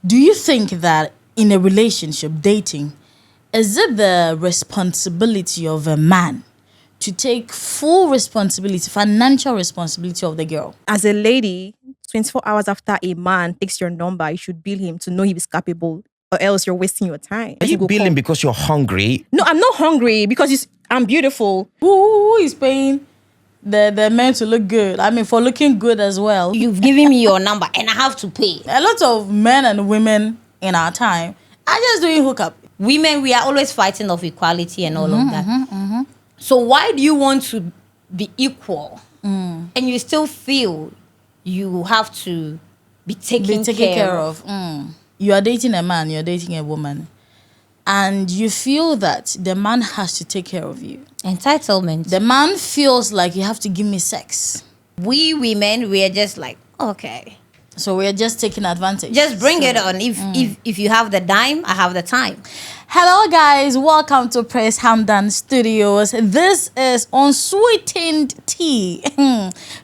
do you think that in a relationship, dating, is it the responsibility of a man to take full responsibility, financial responsibility of the girl? As a lady, 24 hours after a man takes your number, you should bill him to know he is capable, or else you're wasting your time. Are you billing because you're hungry? No, I'm not hungry because I'm beautiful. Who is paying the men to look good? I mean, for looking good as well. You've given me your number and I have to pay. A lot of men and women in our time are just doing hookup. Women, we are always fighting of equality and all of that. So why do you want to be equal and you still feel you have to be taken care of? You are dating a man, you're dating a woman, and you feel that the man has to take care of you. Entitlement. The man feels like you have to give me sex. We women, we are just like, okay. So we're just taking advantage. Just bring it on. If you have the dime, I have the time. Hello guys, welcome to Praise Hamdan Studios. This is unsweetened tea.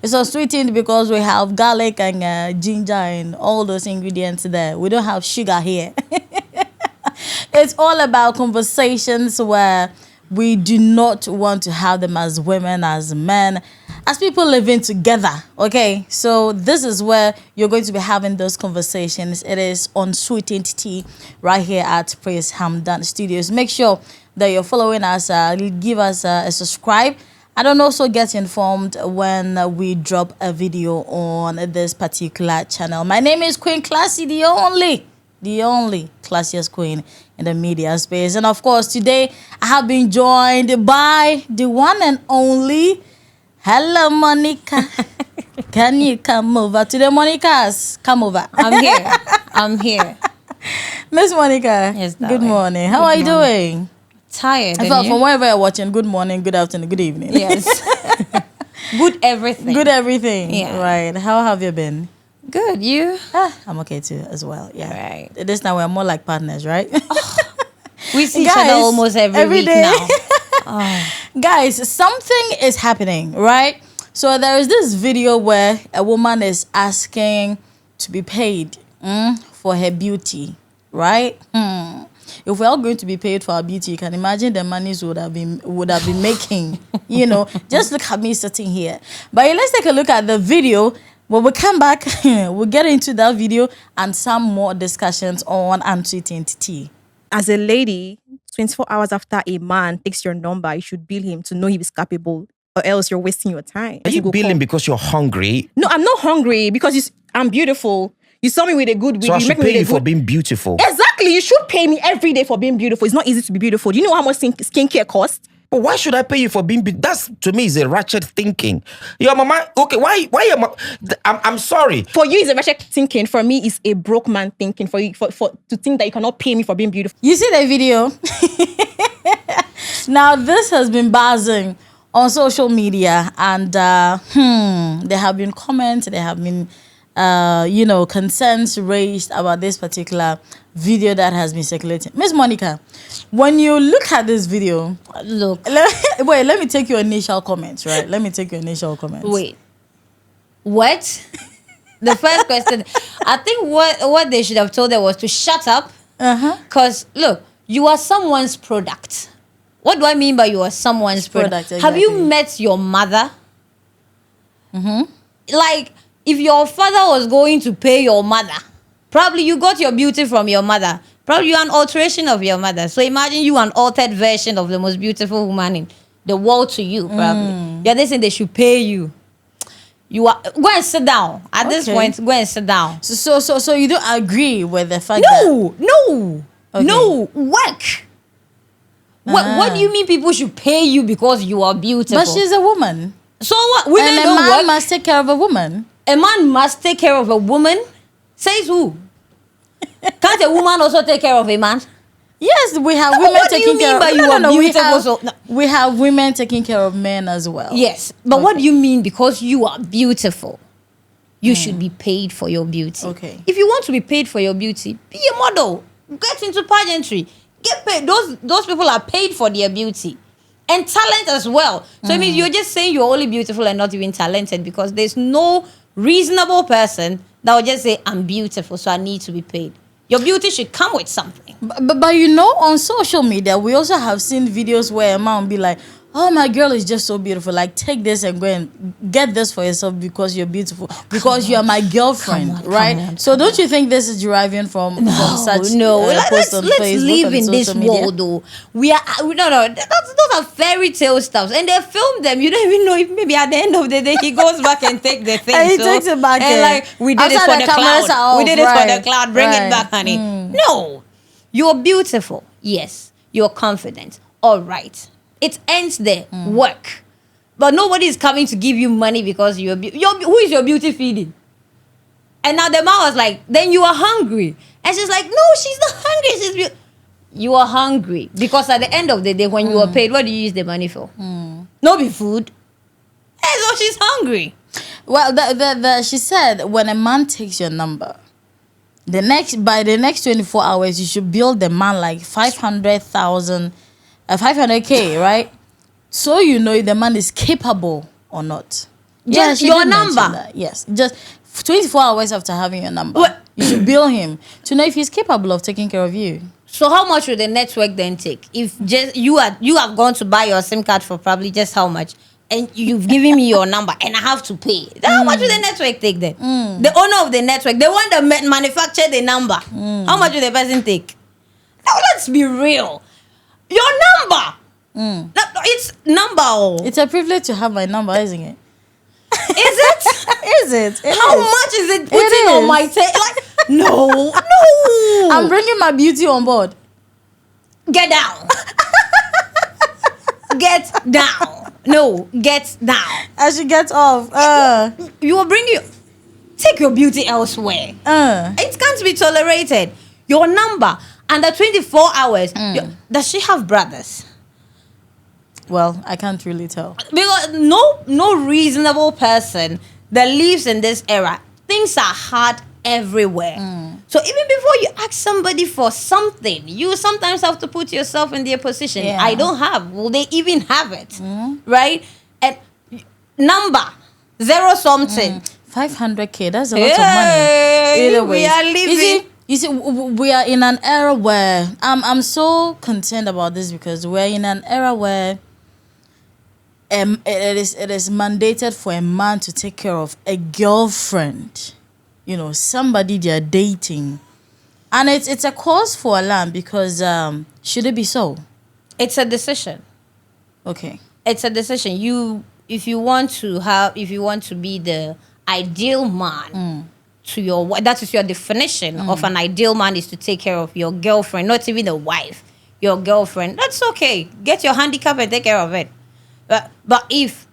It's unsweetened because we have garlic and ginger and all those ingredients there. We don't have sugar here. It's all about conversations where we do not want to have them as women, as men, as people living together, okay? So this is where you're going to be having those conversations. It is unsweetened tea right here at Praise Hamdan Studios. Make sure that you're following us, give us a subscribe, and also get informed when we drop a video on this particular channel. My name is Queen Classy, the only classiest queen in the media space. And of course, today I have been joined by the one and only, hello, Monica. Can you come over? Today, Monica's come over. I'm here. Miss Monica, yes, good morning. How are you doing? Tired. In fact, from wherever you're watching, good morning, good afternoon, good evening. Yes. Good everything. Good everything. Yeah. Right. How have you been? Good. You? I'm okay too, as well. Yeah. Right. This time we're more like partners, right? We see each other almost every week day. now. Guys, something is happening, right? So there is this video where a woman is asking to be paid for her beauty, right? If we're all going to be paid for our beauty, you can imagine the monies would have been making. Just look at me sitting here. But let's take a look at the video. When we come back, we'll get into that video and some more discussions on unsweetened tea. As a lady, 24 hours after a man takes your number, you should bill him to know he is capable, or else you're wasting your time. Are you billing because you're hungry? No, I'm not hungry because I'm beautiful. You saw me with a good wig. So I should pay you for being beautiful. Exactly. You should pay me every day for being beautiful. It's not easy to be beautiful. Do you know how much skincare costs? But why should I pay you for being beautiful? That's, to me, is a ratchet thinking. Your mama, okay, why your mama? I'm sorry. For you, it's a ratchet thinking. For me, it's a broke man thinking. For you, to think that you cannot pay me for being beautiful. You see the video? Now, this has been buzzing on social media, and there have been comments, there have been concerns raised about this particular video that has been circulating. Miss Monica, when you look at this video, let me take your initial comments, right? Let me take your initial comments. Wait. What? The first question, I think what they should have told her was to shut up. Because, look, you are someone's product. What do I mean by you are someone's product? Exactly. Have you met your mother? Like, if your father was going to pay your mother, probably you got your beauty from your mother. Probably you're an alteration of your mother. So imagine you an altered version of the most beautiful woman in the world to you, probably. You're just saying they should pay you. You are go and sit down. At this point, go and sit down. So you don't agree with the fact No, work. What do you mean people should pay you because you are beautiful? But she's a woman. So what? Women and a don't man work. must take care of a woman. A man must take care of a woman. Says who? Can't a woman also take care of a man? Yes, we have women what do taking you care mean of. by you are beautiful? We have women taking care of men as well. Yes, but what do you mean because you are beautiful? You should be paid for your beauty. Okay. If you want to be paid for your beauty, be a model. Get into pageantry. Get paid. Those people are paid for their beauty. And talent as well. So it means you're just saying you're only beautiful and not even talented, because there's no reasonable person that will just say, I'm beautiful, so I need to be paid. Your beauty should come with something. But you know, on social media, we also have seen videos where a man will be like, "Oh, my girl is just so beautiful. Like, take this and go and get this for yourself because you're beautiful. Because you are my girlfriend, right?" So don't you think this is deriving from such posts on let's Facebook live and in this social media? world, though. Those are fairy tale stuff, and they film them. You don't even know if maybe at the end of the day he goes back and take the thing. And he takes it back, and like, we did it after for the the cameras cloud. are We off, did it for right, the cloud. Bring right. it back, honey. No, you're beautiful. Yes, you're confident. All right, it ends there. Work, but nobody is coming to give you money because who is your beauty feeding? And now the man was like, then you are hungry. And she's like, no, she's not hungry. You are hungry. Because at the end of the day, when you are paid, what do you use the money for? No be food. And so she's hungry. Well, she said when a man takes your number, by the next 24 hours, you should bill the man like 500K, right? So you know if the man is capable or not. Just she your did mention number. that. Yes, just 24 hours after having your number, What? you should bill him to know if he's capable of taking care of you. So how much would the network then take? If just you have gone to buy your SIM card for probably just how much? And you've given me your number and I have to pay. Then how much will the network take then? The owner of the network, the one that manufactured the number. How much will the person take? Now let's be real. Your number. It's number. It's a privilege to have my number, isn't it? Is it? Is it? It How is. much is it putting on is. my table? Like, no. I'm bringing my beauty on board. Get down. Get down. No, get down. I should get off. You will take your beauty elsewhere. It can't be tolerated. Your number under 24 hours. Does she have brothers? Well, I can't really tell. Because no reasonable person that lives in this era, things are hard everywhere. So even before you ask somebody for something, you sometimes have to put yourself in their position. Yeah. I don't have. Will they even have it? Right? And number 0 something. 500K, that's a lot of money. Either way. We are living. You see, we are in an era where I'm so concerned about this because we're in an era where it is mandated for a man to take care of a girlfriend, somebody they're dating, and it's a cause for alarm because should it be so? It's a decision. Okay. It's a decision. If you want to be the ideal man to your wife, that is your definition of an ideal man, is to take care of your girlfriend, not even a wife, your girlfriend. That's okay. Get your handicap and take care of it. But if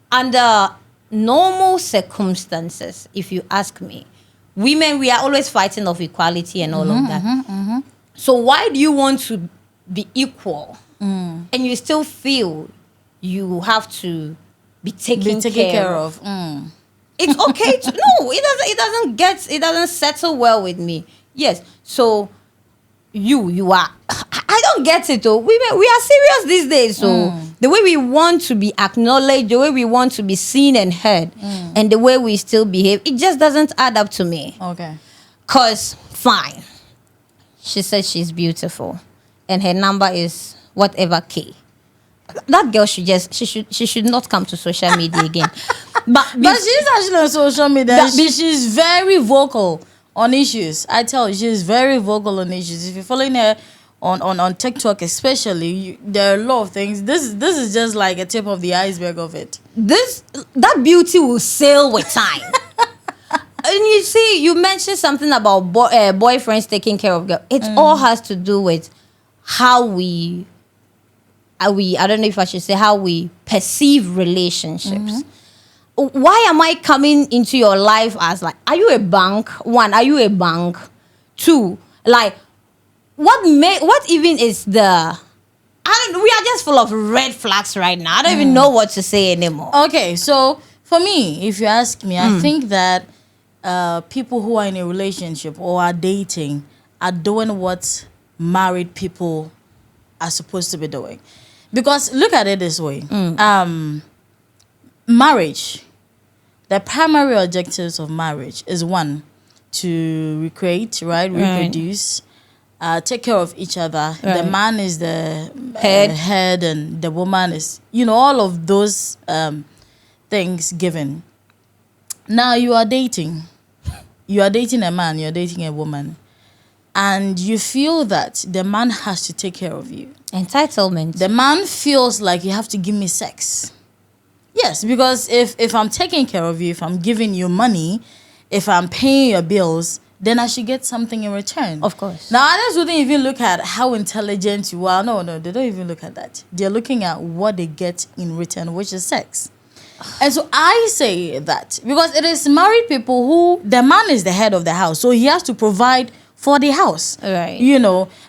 under normal circumstances, if you ask me, women, we are always fighting of equality and all of that. So why do you want to be equal and you still feel you have to be taken care of? It's okay to no. It doesn't settle well with me. Yes. So you are. I don't get it though. We are serious these days. So the way we want to be acknowledged, the way we want to be seen and heard, and the way we still behave, it just doesn't add up to me. Okay. Cause fine, she said she's beautiful, and her number is whatever K. That girl she should not come to social media again. But she's actually on social media. She's very vocal on issues. I tell you, she's very vocal on issues. If you're following her on TikTok especially, there are a lot of things. This is just like a tip of the iceberg of it. That beauty will sail with time. And you see, you mentioned something about boyfriends taking care of girls. It all has to do with how we I don't know if I should say how we perceive relationships. Why am I coming into your life as like, are you a bank? One, are you a bank? Two, like, what even is we are just full of red flags right now. I don't even know what to say anymore. Okay, so for me, if you ask me, I think that people who are in a relationship or are dating are doing what married people are supposed to be doing. Because look at it this way. Marriage, the primary objectives of marriage is one, to recreate, right? Reproduce, take care of each other. The Right. man is the Head. head, and the woman is, all of those things given. Now you are dating. You are dating a man, you're dating a woman. And you feel that the man has to take care of you. Entitlement. The man feels like you have to give me sex. Yes, because if I'm taking care of you, if I'm giving you money, if I'm paying your bills, then I should get something in return. Of course. Now, others wouldn't even look at how intelligent you are. No, they don't even look at that. They're looking at what they get in return, which is sex. And so I say that because it is married people who the man is the head of the house, so he has to provide for the house. Right.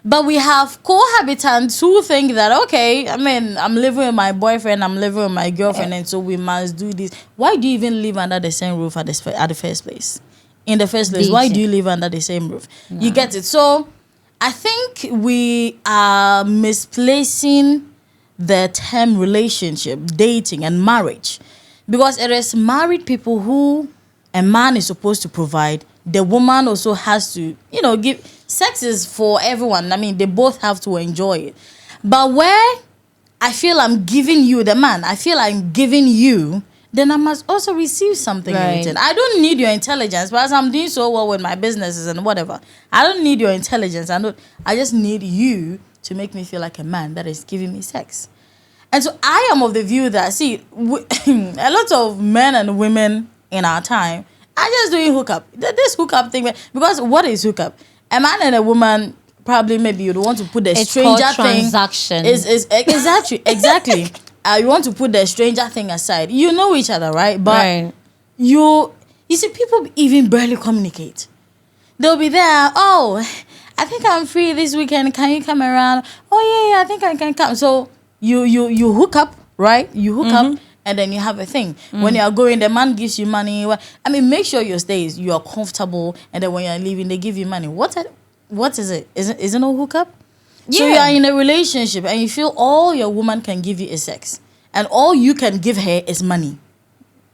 But we have cohabitants who think that, okay, I mean, I'm living with my boyfriend, I'm living with my girlfriend, and so we must do this. Why do you even live under the same roof at the first place? In the first place, why do you live under the same roof? You get it? So I think we are misplacing the term relationship, dating, and marriage. Because it is married people who a man is supposed to provide. The woman also has to, give. Sex is for everyone. I mean, they both have to enjoy it. But where I feel I'm giving you, the man, I feel I'm giving you, then I must also receive something in return. I don't need your intelligence, because I'm doing so well with my businesses and whatever. I don't need your intelligence. I just need you to make me feel like a man that is giving me sex. And so I am of the view that, a lot of men and women in our time are just doing hookup. This hookup thing, because what is hookup? A man and a woman, probably maybe you'd want to put the It's stranger called thing. transaction. Is exactly. You want to put the stranger thing aside. You know each other, right? But you see, people even barely communicate. They'll be there. Oh, I think I'm free this weekend. Can you come around? Oh yeah, I think I can come. So you hook up, right? You hook up, and then you have a thing. When you are going, the man gives you money. I mean, make sure you are comfortable, and then when you are leaving, they give you money. What is it? Is it no hookup? So you are in a relationship, and you feel all your woman can give you is sex, and all you can give her is money.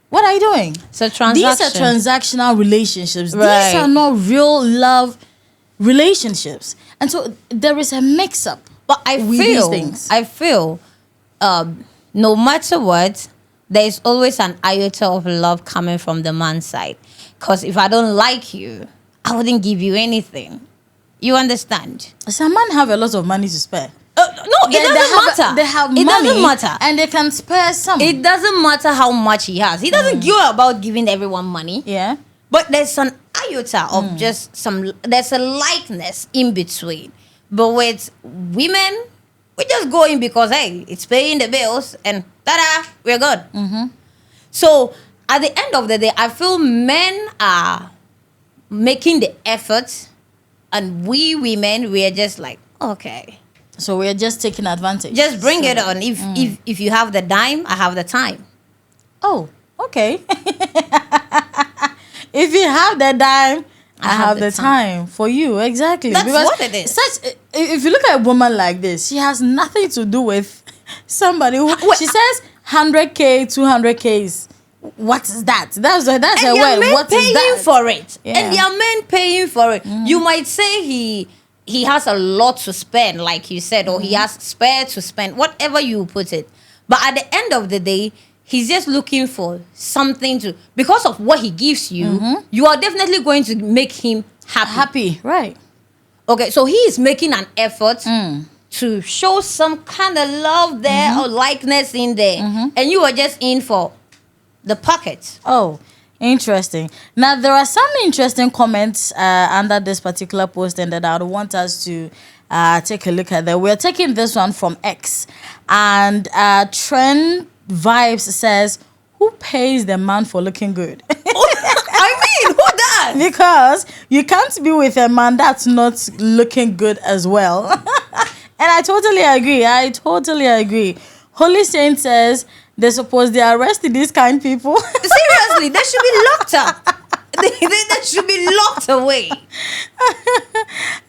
What are you doing? So transaction. These are transactional relationships. Right. These are not real love relationships, and so there is a mix-up. But I feel, no matter what, there is always an iota of love coming from the man's side. Because if I don't like you, I wouldn't give you anything. You understand? Some men have a lot of money to spare. No, it doesn't matter. They have it money, doesn't matter. and they can spare some. It doesn't matter how much he has. He doesn't care about giving everyone money. Yeah. But there's an iota of just there's a likeness in between. But with women, we just go in because, hey, it's paying the bills and ta-da, we're good. So at the end of the day, I feel men are making the effort and we women, we are just like, okay. So we're just taking advantage. Just bring it on. If you have the dime, I have the time. Oh, okay. If you have the dime, I have the time for you. Exactly. That's because what it is. If you look at a woman like this, she has nothing to do with somebody who she says 100K, 200K is. What is that? That's a word. What is that? For it. Yeah. And there are men paying for it. You might say he has a lot to spend, like you said, or he has spare to spend, whatever you put it. But at the end of the day, he's just looking for something to, because of what he gives you, you are definitely going to make him happy. Right. Okay, so he is making an effort to show some kind of love there or likeness in there. And you are just in for the pocket. Oh, interesting. Now, there are some interesting comments under this particular post, and that I would want us to take a look at that. We're taking this one from X. And Trend Vibes says, who pays the man for looking good? I mean, who does? Because you can't be with a man that's not looking good as well. And I totally agree. Holy Saint says, they suppose they arrest these kind people. Seriously, they should be locked up. They should be locked away.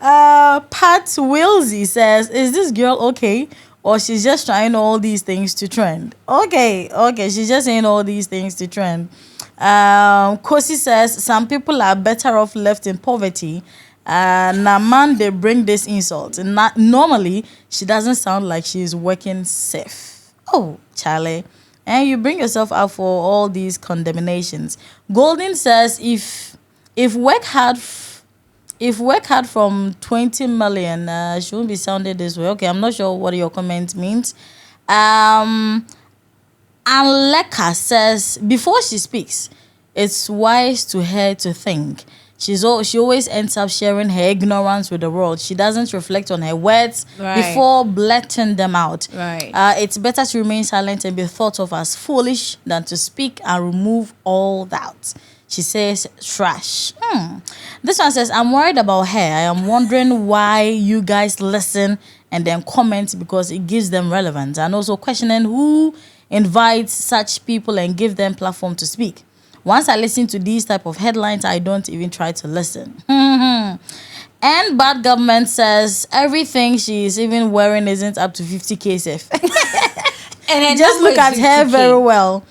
Pat Wilsey says, is this girl okay? Or she's just trying all these things to trend? Okay, she's just saying all these things to trend. Kosi says some people are better off left in poverty. Naman, they bring this insult. Normally, she doesn't sound like she's working safe. Oh, Charlie. And you bring yourself out for all these condemnations. Golden says if work had from 20 million, she won't be sounded this way. Okay, I'm not sure what your comment means. And Leka says before she speaks, it's wise to her to think. She always ends up sharing her ignorance with the world. She doesn't reflect on her words before blurting them out. Right. It's better to remain silent and be thought of as foolish than to speak and remove all doubt. She says trash. This one says, I'm worried about her. I am wondering why you guys listen and then comment because it gives them relevance. And also questioning who invites such people and give them platform to speak. Once I listen to these type of headlines, I don't even try to listen. And bad government says everything she's even wearing isn't up to 50K safe. And just look at her very well.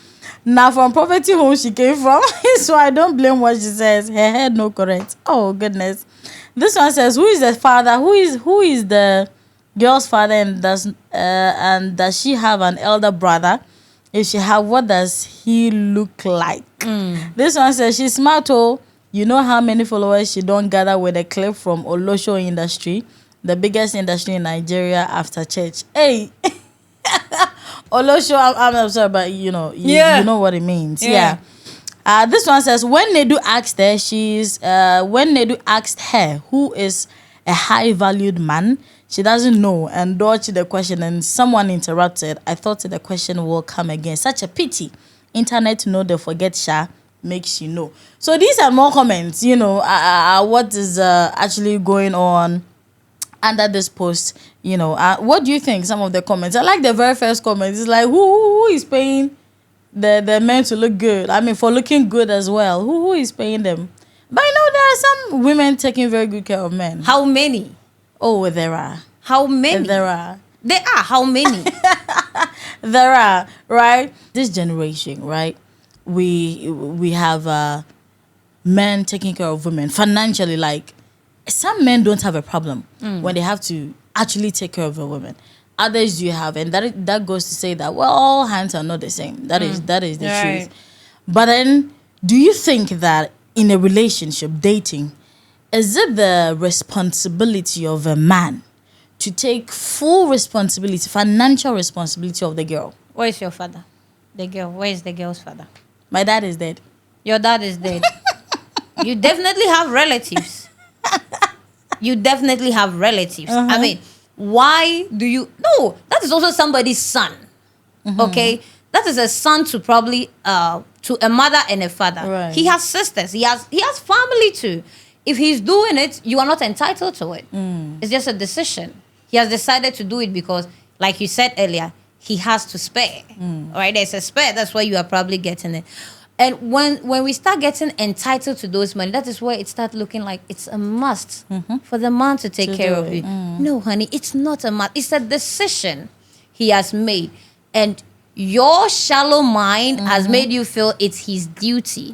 Now from poverty home she came from, so I don't blame what she says. Her head no correct. Oh goodness. This one says, who is the father? Who is the girl's father, and does she have an elder brother? If she have, what does he look like? This one says she's smart. Oh, you know how many followers she don't gather with a clip from Olosho industry, the biggest industry in Nigeria after church. Hey, Olosho, I'm sorry, but you know what it means. Yeah. This one says when Nedu asked her who is a high valued man, she doesn't know and dodged the question, and someone interrupted. I thought the question will come again. Such a pity. Internet know they forget Sha makes you know. So these are more comments, what is actually going on under this post. What do you think? Some of the comments. I like the very first comment. It's like who is paying the men to look good? I mean, for looking good as well. Who is paying them? But I know there are some women taking very good care of men. How many? Oh, there are. How many? There are. There are. How many? There are, right? This generation, right? We have men taking care of women financially. Like, some men don't have a problem when they have to actually take care of a woman. Others you have, and that goes to say that, well, all hands are not the same. That is the truth. But then, do you think that in a relationship, dating, is it the responsibility of a man to take full responsibility, financial responsibility of the girl? Where is your father? The girl. Where is the girl's father? My dad is dead. Your dad is dead. You definitely have relatives. You definitely have relatives. I mean, why do you... No, that is also somebody's son. Okay? That is a son to probably... to a mother and a father. Right. He has sisters. He has family too. If he's doing it, you are not entitled to it. It's just a decision. He has decided to do it because, like you said earlier, he has to spare. Right? There's a spare. That's why you are probably getting it. And when we start getting entitled to those money, that is where it starts looking like it's a must for the man to take care of you. No, honey, it's not a must. It's a decision he has made. And your shallow mind has made you feel it's his duty.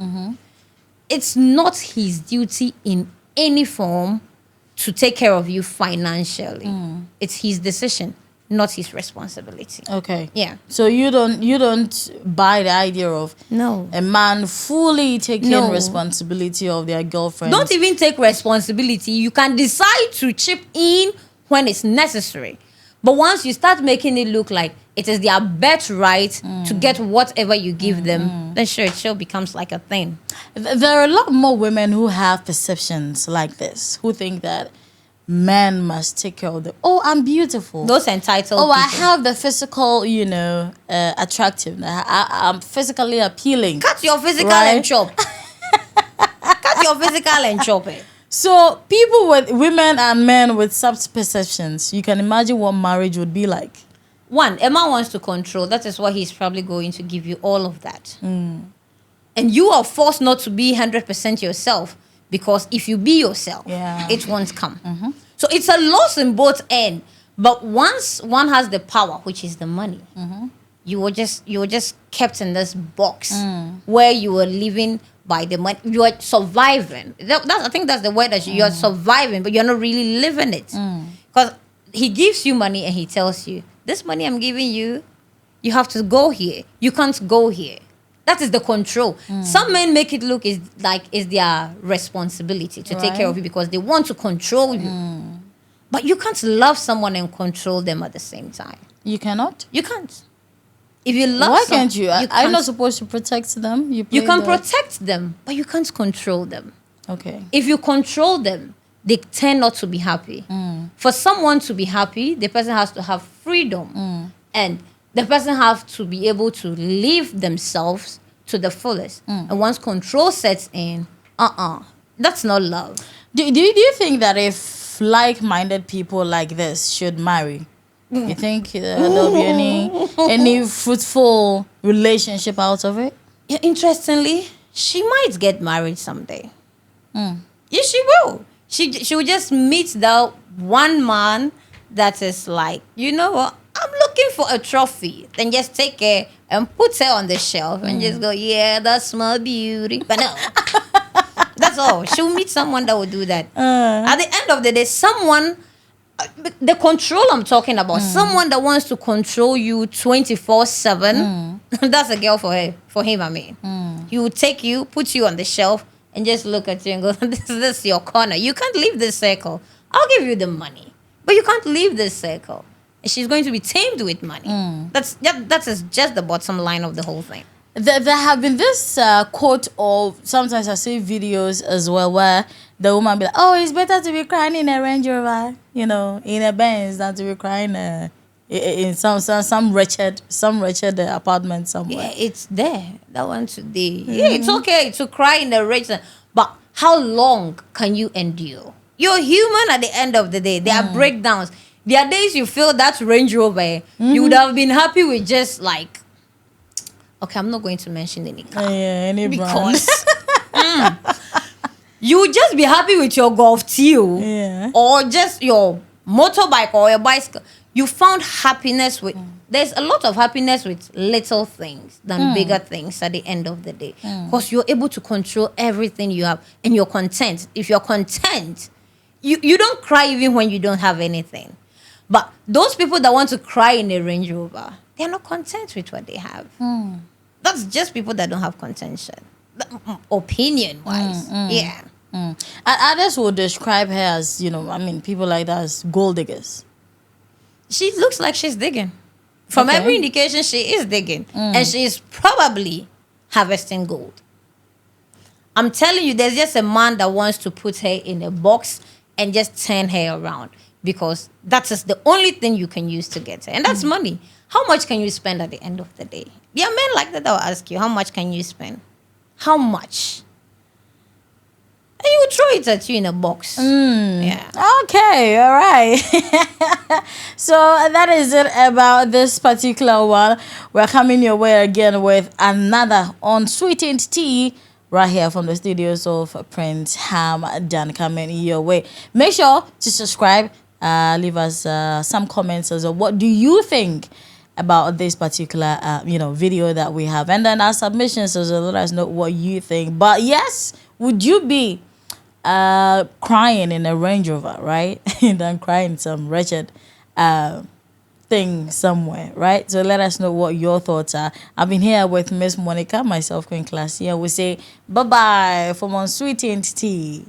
It's not his duty in any form to take care of you financially. It's his decision, not his responsibility. Okay. Yeah. So you don't buy the idea of a man fully taking responsibility of their girlfriend. Don't even take responsibility. You can decide to chip in when it's necessary. But once you start making it look like it is their birthright to get whatever you give them, then sure, it sure becomes like a thing. There are a lot more women who have perceptions like this, who think that men must take care of them. Oh, I'm beautiful. Those entitled people. I people. have the physical, attractiveness. I'm physically appealing. Cut your physical and chop. Cut your physical and chop it. So women and men with such perceptions, you can imagine what marriage would be like. One, a man wants to control. That is why he's probably going to give you all of that. And you are forced not to be 100% yourself, because if you be yourself, it won't come. So it's a loss in both ends. But once one has the power, which is the money, you were just kept in this box where you were living by the money. You are surviving. I think that's the word that you're surviving, but you're not really living it. Because he gives you money and he tells you, this money I'm giving you, you have to go here. You can't go here. That is the control. Some men make it look like it's their responsibility to take care of you because they want to control you. But you can't love someone and control them at the same time. You cannot? You can't. If you love Why can't you? Are you can't- not supposed to protect them? You play can the- protect them, but you can't control them. Okay. If you control them, they tend not to be happy. For someone to be happy, the person has to have freedom. And the person has to be able to live themselves to the fullest. And once control sets in, that's not love. Do you think that if like-minded people like this should marry, you think there'll be any fruitful relationship out of it? Yeah, interestingly, she might get married someday. Yeah, she will. She will just meet that one man that is like, you know what? I'm looking for a trophy. Then just take her and put her on the shelf and just go, yeah, that's my beauty. But no, that's all. She'll meet someone that will do that. At the end of the day, someone, the control I'm talking about, someone that wants to control you 24/7, that's a girl for her, for him, I mean. He will take you, put you on the shelf, and just look at you and go, this is your corner. You can't leave this circle. I'll give you the money, but you can't leave this circle. And she's going to be tamed with money. That is just the bottom line of the whole thing. There have been this quote, or sometimes I see videos as well, where the woman be like, "Oh, it's better to be crying in a Range Rover, in a Benz, than to be crying in some wretched apartment somewhere." Yeah, it's there. That one today. Yeah, it's okay to cry in the rain, but how long can you endure? You're human at the end of the day. There are breakdowns. There are days you feel that Range Rover, you would have been happy with just like, okay, I'm not going to mention any car. Any brand. Because you would just be happy with your Golf Teo or just your motorbike or your bicycle. You found happiness with, there's a lot of happiness with little things than bigger things at the end of the day. Because you're able to control everything you have and you're content. If you're content, you don't cry even when you don't have anything. But those people that want to cry in a Range Rover, they're not content with what they have. That's just people that don't have contention. Opinion-wise, yeah. Others will describe her as, people like that as gold diggers. She looks like she's digging. From Okay. every indication, she is digging. And she is probably harvesting gold. I'm telling you, there's just a man that wants to put her in a box and just turn her around. Because that is the only thing you can use to get her. And that's money. How much can you spend at the end of the day? There are men like that will ask you, how much can you spend? How much? And he will throw it at you in a box. Yeah. Okay, all right. So that is it about this particular one. We're coming your way again with another unsweetened tea right here from the studios of Prince Hamdan, coming your way. Make sure to subscribe. Leave us some comments as well. What do you think about this particular video that we have? And then our submissions as well. Let us know what you think. But yes, would you be crying in a Range Rover, right? And then crying some wretched thing somewhere, right? So let us know what your thoughts are. I've been here with Miss Monica, myself, Queen Classy, and we say bye-bye from Unsweetened Tea.